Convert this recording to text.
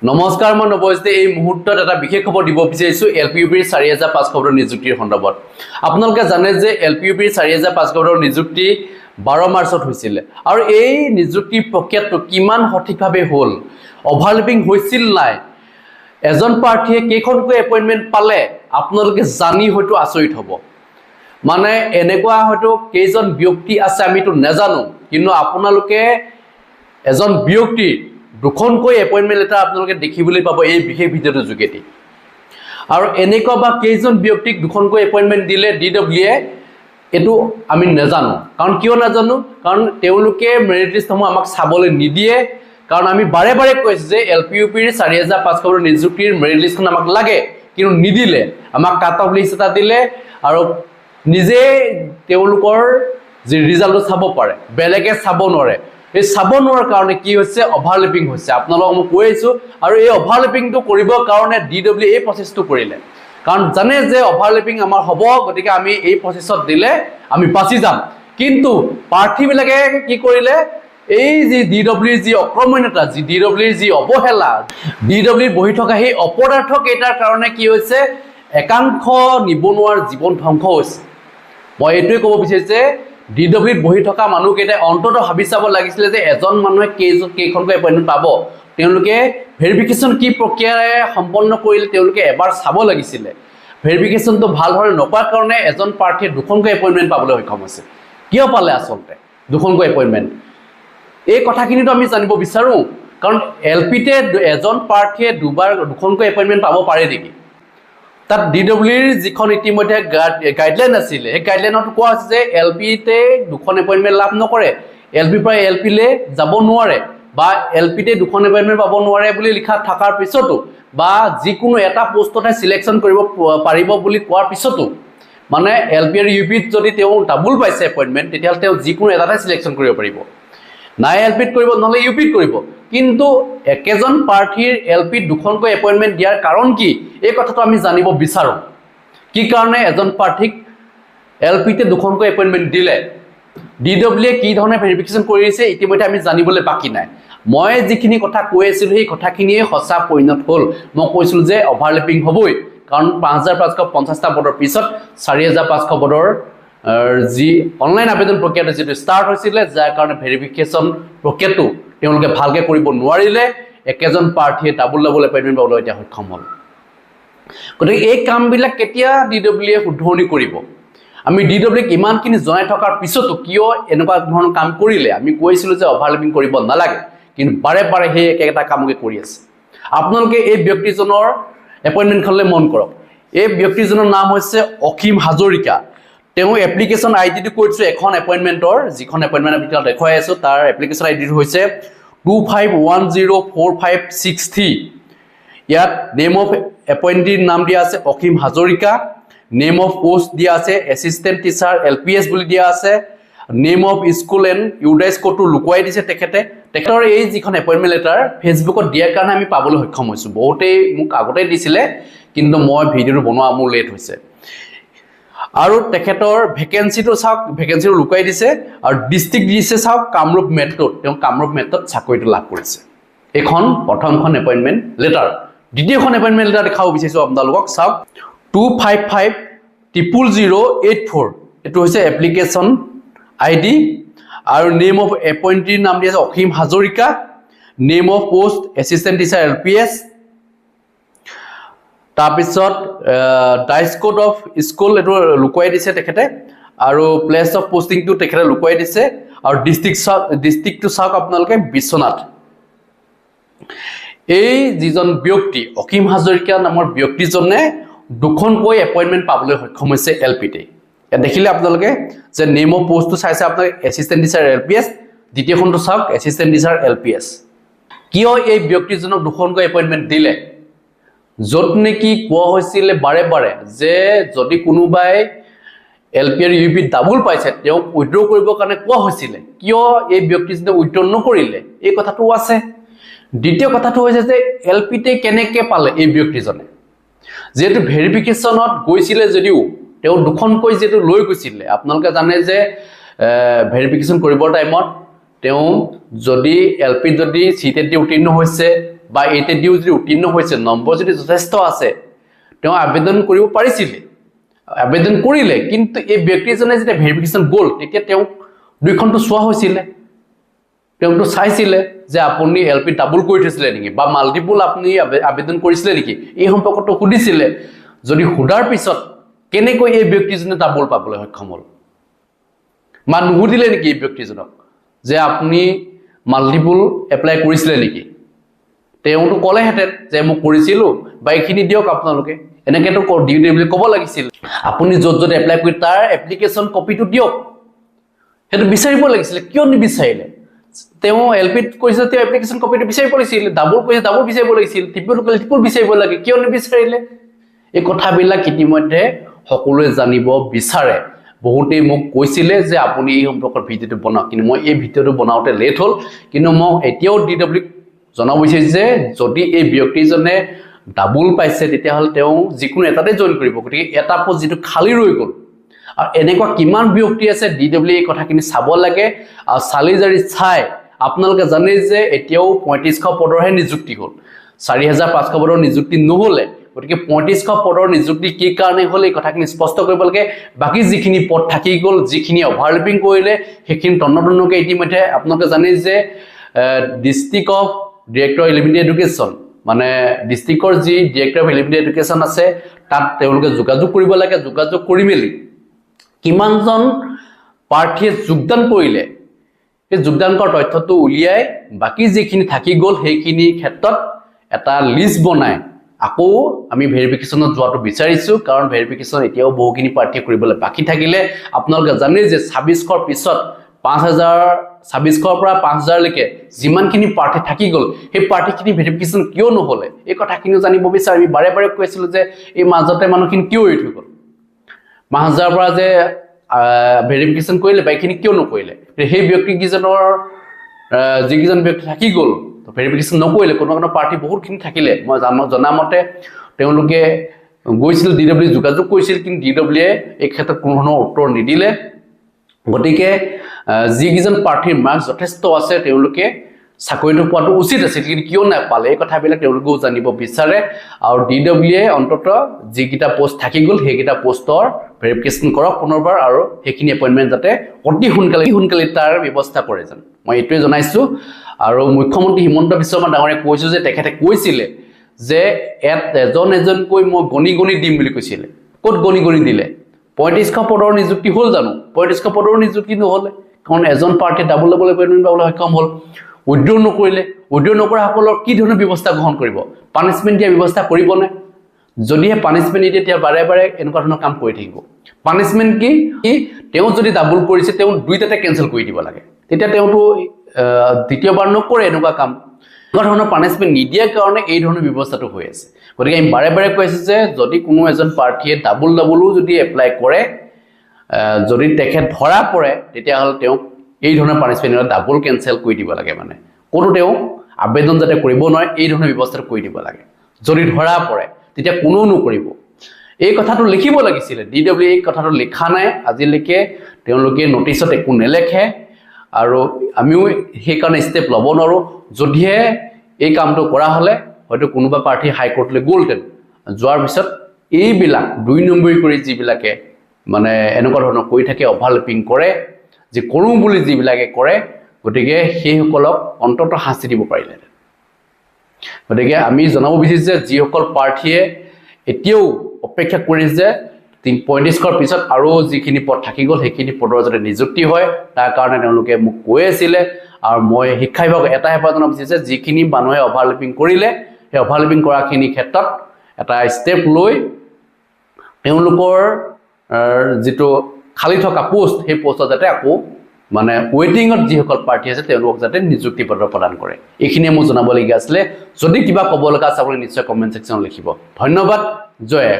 নমস্কাৰ, মই নৱজ্যোতি এই মুহূৰ্তত এটা বিশেষ খবৰ দিব বিচাৰিছোঁ এলপিইউপিৰ 4500 নিযুক্তিৰ সন্দৰ্ভত। আপোনালোকে জানে যে এলপিইউপিৰ 4500 নিযুক্তি 12 মাৰ্চত হৈছিল আৰু এই নিযুক্তি প্ৰক্ৰিয়াটো কিমান সঠিকভাৱে হ'ল, অভাৰলেপিং হৈছিল নাই, এজন প্ৰাৰ্থীয়ে কেইখনকৈ এপইণ্টমেণ্ট পালে, আপোনালোকে জানি হয়তো আচৰিত হ'ব। মানে এনেকুৱা হয়তো কেইজন ব্যক্তি আছে আমিতো নাজানো, কিন্তু আপোনালোকে এজন ব্যক্তিৰ দুখনকৈ এপইণ্টমেণ্ট লেটাৰ আপোনালোকে দেখিবলৈ পাব এই বিশেষ ভিডিঅ'টোৰ যোগেদি। আৰু এনেকুৱা বা কেইজন ব্যক্তিক দুখনকৈ এপইণ্টমেণ্ট দিলে DWয়ে এইটো আমি নাজানো। কাৰণ কিয় নাজানো? কাৰণ তেওঁলোকে মেৰিট লিষ্টসমূহ আমাক চাবলৈ নিদিয়ে। কাৰণ আমি বাৰে বাৰে কৈছোঁ যে এলপিইউপিৰ 4500 নিযুক্তিৰ মেৰিট লিষ্টখন আমাক লাগে, কিন্তু নিদিলে। আমাক কাট অফ লিষ্ট এটা দিলে আৰু নিজে তেওঁলোকৰ যি ৰিজাল্টটো চাব পাৰে, বেলেগে চাব নোৱাৰে। এই চাব নোৱাৰাৰ কাৰণে কি হৈছে, অভাৰলেপিং হৈছে। আপোনালোকক মই কৈ আছোঁ, আৰু এই অভাৰলেপিংটো কৰিবৰ কাৰণে DWয়ে এই প্ৰচেছটো কৰিলে। কাৰণ জানে যে অভাৰলেপিং আমাৰ হ'ব, গতিকে আমি এই প্ৰচেছত দিলে আমি বাচি যাম। কিন্তু প্ৰাৰ্থীবিলাকে কি কৰিলে, এই যি DWৰ যি অক্ৰমণ্যতা, DWৰ যি অৱহেলা, DWত বহি থকা সেই অপদাৰ্থ কেইটাৰ কাৰণে কি হৈছে, একাংশ নিবনুৱাৰ জীৱন ধ্বংস হৈছে। মই এইটোৱে ক'ব বিচাৰিছোঁ যে DWত বহি থকা মানুহকেইটাই অন্ততঃ ভাবি চাব লাগিছিলে যে এজন মানুহে কেইখনকৈ এপইণ্টমেণ্ট পাব, তেওঁলোকে ভেৰিফিকেশ্যন কি প্ৰক্ৰিয়াৰে সম্পন্ন কৰিলে তেওঁলোকে এবাৰ চাব লাগিছিলে। ভেৰিফিকেশ্যনটো ভালদৰে নকৰাৰ কাৰণে এজন প্ৰাৰ্থীয়ে দুখনকৈ এপইণ্টমেণ্ট পাবলৈ সক্ষম হৈছে। কিয় পালে আচলতে দুখনকৈ এপইণ্টমেণ্ট, এই কথাখিনিতো আমি জানিব বিচাৰোঁ। কাৰণ LPতে এজন প্ৰাৰ্থীয়ে দুখনকৈ এপইণ্টমেণ্ট পাব পাৰে নেকি? তাত DWৰ যিখন ইতিমধ্যে গাইডলাইন আছিলে, সেই গাইডলাইনত কোৱা হৈছে যে LPতে দুখন এপইণ্টমেণ্ট লাভ নকৰে, LPৰ পৰা LPলৈ যাব নোৱাৰে, বা LPতে দুখন এপইণ্টমেণ্ট পাব নোৱাৰে বুলি লিখা থকাৰ পিছতো, বা যিকোনো এটা পোষ্টতে চিলেকশ্যন কৰিব পাৰিব বুলি কোৱাৰ পিছতো, মানে LP আৰু UPত যদি তেওঁ ডাবুল পাইছে এপইণ্টমেণ্ট, তেতিয়াহ'লে তেওঁ যিকোনো এটাতে চিলেকশ্যন কৰিব পাৰিব। নাই LPত কৰিব, নহ'লে UPত কৰিব। কিন্তু একেজন প্ৰাৰ্থীৰ LPত দুখনকৈ এপইণ্টমেণ্ট দিয়াৰ কাৰণ কি, এই কথাটো আমি জানিব বিচাৰোঁ। কি কাৰণে এজন প্ৰাৰ্থীক LPতে দুখনকৈ এপইণ্টমেণ্ট দিলে, DWয়ে কি ধৰণে ভেৰিফিকেশ্যন কৰিছে, ইতিমধ্যে আমি জানিবলৈ বাকী নাই। মই যিখিনি কথা কৈ আছিলোঁ সেই কথাখিনিয়ে সঁচা পৰিণত হ'ল। মই কৈছিলোঁ যে অভাৰলেপিং হ'বই, কাৰণ 5550টা পদৰ পিছত 4500 পদৰ যি অনলাইন আবেদন প্ৰক্ৰিয়াটো যিটো ষ্টাৰ্ট হৈছিলে, যাৰ কাৰণে ভেৰিফিকেশ্যন প্ৰক্ৰিয়াটো তেওঁলোকে ভালকৈ কৰিব নোৱাৰিলে, একেজন প্ৰাৰ্থীয়ে ডাবুল এপইণ্টমেণ্ট পাবলৈ এতিয়া সক্ষম হ'ল। গতিকে এই কামবিলাক কেতিয়া DWয়ে শুধৰণি কৰিব? আমি DWক ইমানখিনি জনাই থকাৰ পিছতো কিয় এনেকুৱা ধৰণৰ কাম কৰিলে? আমি কৈছিলোঁ যে অভাৰলেপিং কৰিব নালাগে, কিন্তু বাৰে বাৰে সেই একেটা কামকে কৰি আছে। আপোনালোকে এই ব্যক্তিজনৰ এপইণ্টমেণ্টখনলৈ মন কৰক। এই ব্যক্তিজনৰ নাম হৈছে অসীম হাজৰিকা। তেওঁ এপ্লিকেশ্যন আইডিটো কৈ দিছোঁ, এখন এপইণ্টমেণ্টৰ যিখন এপইণ্টমেণ্ট আমি দেখুৱাই আছোঁ তাৰ এপ্লিকেশ্যন আইডিটো হৈছে 25104563। ইয়াত নেম অফ এপইণ্টিৰ নাম দিয়া আছে Asim Hazarika, name of post দিয়া আছে এছিষ্টেণ্ট টিচাৰ LPS বুলি দিয়া আছে, নেম অফ স্কুল এণ্ড ইউডাইজ কোডটো লুকুৱাই দিছে তেখেতৰ এই যিখন এপইণ্টমেণ্ট লেটাৰ ফেচবুকত দিয়াৰ কাৰণে আমি পাবলৈ সক্ষম হৈছোঁ। বহুতেই মোক আগতেই দিছিলে, কিন্তু মই ভিডিঅ'টো বনোৱা মোৰ লেট হৈছে। আৰু তেখেতৰ ভেকেঞ্চিটো চাওক, ভেকেঞ্চিটো লুকুৱাই দিছে, আৰু ডিষ্ট্ৰিক্ট দিছে চাওক কামৰূপ মেট্ৰ'ত, তেওঁ কামৰূপ মেট্ৰ'ত চাকৰিটো লাভ কৰিছে। এইখন প্ৰথমখন এপইণ্টমেণ্ট লেটাৰ। দ্বিতীয়খন এপইণ্টমেণ্ট লেটাৰ দেখাব বিচাৰিছোঁ আপোনালোকক, চাওক 25500084, এইটো হৈছে এপ্লিকেশ্যন আইডি, আৰু নেম অফ এপইণ্টিৰ নাম দিয়া আছে Asim Hazarika, name of post assistant teacher LPS, তাৰপিছত ডাইচ কোড অফ স্কুল এইটো লুকুৱাই দিছে তেখেতে, আৰু প্লেচ অফ পষ্টিংটো তেখেতে লুকুৱাই দিছে, আৰু ডিষ্ট্ৰিক্টটো চাওক আপোনালোকে বিশ্বনাথ। এই যিজন ব্যক্তি অসীম হাজৰিকা নামৰ ব্যক্তিজনে দুখনকৈ এপইণ্টমেণ্ট পাবলৈ সক্ষম হৈছে LPতে। ইয়াত দেখিলে আপোনালোকে যে নেম অফ পোষ্টটো চাইছে আপোনালোকে এছিষ্টেণ্ট টিচাৰ LPS, দ্বিতীয়খনটো চাওক এছিষ্টেণ্ট টিচাৰ LPS। কিয় এই ব্যক্তিজনক দুখনকৈ এপইণ্টমেণ্ট দিলে? য'ত নেকি কোৱা হৈছিলে বাৰে বাৰে যে যদি কোনোবাই LP আৰু UP ডাবুল পাইছে তেওঁক উইথড্ৰ কৰিবৰ কাৰণে কোৱা হৈছিলে, কিয় এই ব্যক্তিজনে উইথড্ৰ নকৰিলে, এই কথাটো আছে। দ্বিতীয় কথাটো হৈছে যে LPতে কেনেকৈ পালে এই ব্যক্তিজনে? যিহেতু ভেৰিফিকেশ্যনত গৈছিলে যদিও তেওঁ দুখনকৈ যিহেতু লৈ গৈছিলে, আপোনালোকে জানে যে ভেৰিফিকেশ্যন কৰিবৰ টাইমত তেওঁ যদি LPত যদি চিটেট দি উত্তীৰ্ণ হৈছে বা ATED যদি উত্তীৰ্ণ হৈছে নম্বৰ যদি যথেষ্ট আছে তেওঁ আবেদন কৰিব পাৰিছিলে আবেদন কৰিলে কিন্তু এই ব্যক্তিজনে যেতিয়া ভেৰিফিকেশ্যন গ'ল তেতিয়া তেওঁ দুইখনটো চোৱা হৈছিলে তেওঁটো চাইছিলে যে আপুনি LP ডাবল কৰি থৈছিলে নেকি বা মাল্টিপল আপুনি আবেদন কৰিছিলে নেকি এই সম্পৰ্কটো সুধিছিলে যদি হুদাৰ পিছত কেনেকৈ এই ব্যক্তিজনে ডাবল পাবলৈ সক্ষম হ'ল মান নুহুদিলে নেকি এই ব্যক্তিজনক যে আপুনি মাল্টিপল এপ্লাই কৰিছিলে নেকি তেওঁটো ক'লেহেঁতেন যে মই কৰিছিলোঁ বা এইখিনি দিয়ক আপোনালোকে এনেকেতো দিওঁ বুলি ক'ব লাগিছিল আপুনি য'ত য'ত এপ্লাই কৰি তাৰ এপ্লিকেশ্যন কপিটো দিয়ক সেইটো বিচাৰিব লাগিছিল কিয় নিবিচাৰিলে তেওঁ LP কৈছে তেওঁ এপ্লিকেশ্যন কপিটো বিচাৰিব লাগিছিল ডাবল কৈছে ডাবল বিচাৰিব লাগিছিল ট্ৰিপল বিচাৰিব লাগে কিয় নিবিচাৰিলে এই কথাবিলাক ইতিমধ্যে সকলোৱে জানিব বিচাৰে বহুতেই মোক কৈছিলে যে আপুনি এই সম্পৰ্কত ভিডিঅ'টো বনাওক কিন্তু মই এই ভিডিঅ'টো বনাওঁতে লেট হ'ল কিন্তু মই এতিয়াও DW জনাব বিচাৰিছোঁ যে যদি এই ব্যক্তিজনে ডাবল পাইছে তেতিয়াহ'লে তেওঁ যিকোনো এটাতে জইন কৰিব গতিকে এটা পোষ্ট যিটো খালী ৰৈ গ'ল আৰু এনেকুৱা কিমান ব্যক্তি আছে DW এই কথাখিনি চাব লাগে আৰু চালি জাৰি চাই আপোনালোকে জানে যে এতিয়াও 3500 পদৰহে নিযুক্তি হ'ল 4500 পদৰ নিযুক্তি নহ'লে গতিকে 3500 পদৰ নিযুক্তি কি কাৰণে হ'ল এই কথাখিনি স্পষ্ট কৰিব লাগে বাকি যিখিনি পদ থাকি গ'ল যিখিনি অভাৰলেপিং কৰিলে সেইখিনি তন্নতন্নকৈ ইতিমধ্যে আপোনালোকে জানে যে district of director elementary education মানে ডিস্ট্ৰিক্টৰ যি ডিৰেক্টৰ অফ এলিমেণ্টাৰী এডুকেশ্যন আছে তাত তেওঁলোকে যোগাযোগ কৰিব লাগে যোগাযোগ কৰি মেলি কিমানজন প্ৰাৰ্থীয়ে যোগদান কৰিলে এই যোগদান কৰাৰ তথ্যটো উলিয়াই বাকি যিখিনি থাকি গ'ল সেইখিনি ক্ষেত্ৰত এটা লিষ্ট বনাই আকৌ আমি ভেৰিফিকেশ্যনত যোৱাটো বিচাৰিছোঁ কাৰণ ভেৰিফিকেশ্যন এতিয়াও বহুখিনি প্ৰাৰ্থী কৰিবলৈ বাকি থাকিলে আপোনালোকে জানে যে 2600 পিছত 2600 পৰা 5000 লৈকে যিমানখিনি প্ৰাৰ্থী থাকি গ'ল সেই প্ৰাৰ্থীখিনি ভেৰিফিকেশ্যন কিয় নহ'লে এই কথাখিনিও জানিব বিচাৰি আমি বাৰে বাৰে কৈছিলোঁ যে এই মাজতে মানুহখিনি কিয় এৰি থৈ গ'ল 5000 পৰা যে ভেৰিফিকেশ্যন কৰিলে বাকিখিনি কিয় নকৰিলে সেই ব্যক্তিকেইজনৰ যিকেইজন ব্যক্তি থাকি গ'ল ভেৰিফিকেশ্যন নকৰিলে কোনো প্ৰাৰ্থী বহুতখিনি থাকিলে মই জনামতে তেওঁলোকে গৈছিল DW যোগাযোগ কৰিছিল কিন্তু DW এই ক্ষেত্ৰত কোনো ধৰণৰ উত্তৰ নিদিলে গতিকে যিকেইজন প্ৰাৰ্থীৰ মাৰ্কছ যথেষ্ট আছে তেওঁলোকে চাকৰিটো পোৱাটো উচিত আছিল কিন্তু কিয় নাপালে এই কথাবিলাক তেওঁলোকেও জানিব বিচাৰে আৰু DW অন্তত যিকেইটা পোষ্ট থাকি গ'ল সেইকেইটা পোষ্টৰ ভেৰিফিকেশ্যন কৰক পুনৰবাৰ আৰু সেইখিনি এপইণ্টমেণ্ট যাতে অতি সোনকালে তাৰ ব্যৱস্থা কৰে যেন মই এইটোৱে জনাইছোঁ আৰু মুখ্যমন্ত্ৰী হিমন্ত বিশ্ব শৰ্মা ডাঙৰীয়াই কৈছোঁ যে তেখেতে কৈছিলে যে এজনকৈ মই গণি দিম বুলি কৈছিলে ক'ত গণি দিলে 3500 পদৰ নিযুক্তি হ'ল জানো 3500 পদৰ নিযুক্তি নহ'লে কাৰণ এজন প্ৰাৰ্থীয়ে ডাবল এপইণ্টমেণ্ট পাবলৈ সক্ষম হ'ল উইথড্ৰ নকৰিলে উইথড্ৰ নকৰাসকলৰ কি ধৰণৰ ব্যৱস্থা গ্ৰহণ কৰিব পানিছমেণ্ট দিয়া ব্যৱস্থা কৰিবনে যদিহে পানিছমেণ্ট নিদিয়ে তেতিয়া বাৰে বাৰে এনেকুৱা ধৰণৰ কাম কৰি থাকিব পানিছমেণ্ট কি তেওঁ যদি ডাবল কৰিছে তেওঁ দুইটাতে কেঞ্চেল কৰি দিব লাগে তেতিয়া তেওঁটো দ্বিতীয়বাৰ নকৰে এনেকুৱা কাম এনেকুৱা ধৰণৰ পানিছমেণ্ট নিদিয়াৰ কাৰণে এই ধৰণৰ ব্যৱস্থাটো হৈ আছে গতিকে আমি বাৰে বাৰে কৈছোঁ যে যদি কোনো এজন প্ৰাৰ্থীয়ে ডাবলো যদি এপ্লাই কৰে যদি তেখেত ধৰা পৰে তেতিয়াহ'লে তেওঁক এই ধৰণৰ পানিছমেণ্ট ডাবল কেঞ্চেল কৰি দিব লাগে মানে কোনো তেওঁ আবেদন যাতে কৰিব নোৱাৰে এই ধৰণৰ ব্যৱস্থাটো কৰি দিব লাগে যদি ধৰা পৰে তেতিয়া কোনো নকৰিব এই কথাটো লিখিব লাগিছিলে DW এই কথাটো লিখা নাই আজিলৈকে তেওঁলোকে নটিছত একো নেলেখে আৰু আমিও সেইকাৰণে ষ্টেপ ল'ব নোৱাৰোঁ যদিহে এই কামটো কৰা হ'লে হয়তো কোনোবা প্ৰাৰ্থী হাইকোৰ্টলৈ গ'লহেঁতেন যোৱাৰ পিছত এইবিলাক 2 নম্বৰী কৰি যিবিলাকে মানে এনেকুৱা ধৰণৰ কৰি থাকে অভাৰলেপিং কৰে যে কৰোঁ বুলি যিবিলাকে কৰে গতিকে সেইসকলক অন্তত শাস্তি দিব পাৰিলেহেঁতেন গতিকে আমি জনাব বিচাৰিছোঁ যে যিসকল প্ৰাৰ্থীয়ে এতিয়াও অপেক্ষা কৰিছে যে 3500 পিছত আৰু যিখিনি পদ থাকি গ'ল সেইখিনি পদৰ যাতে নিযুক্তি হয় তাৰ কাৰণে তেওঁলোকে মোক কৈ আছিলে আৰু মই শিক্ষা বিভাগক এটা হেঁপাহ জনাব বিচাৰিছোঁ যিখিনি মানুহে অভাৰলেপিং কৰিলে সেই অভাৰলেপিং কৰাখিনি ক্ষেত্ৰত এটা ষ্টেপ লৈ তেওঁলোকৰ যিটো খালী থকা পোষ্ট সেই পোষ্টত যাতে আকৌ মানে ৱেটিঙত যিসকল প্ৰাৰ্থী আছে তেওঁলোকক যাতে নিযুক্তি পত্ৰ প্ৰদান কৰে এইখিনিয়ে মই জনাবলগীয়া আছিলে যদি কিবা ক'ব লগা আছে আপুনি নিশ্চয় কমেণ্ট ছেকশ্যনত লিখিব ধন্যবাদ জয়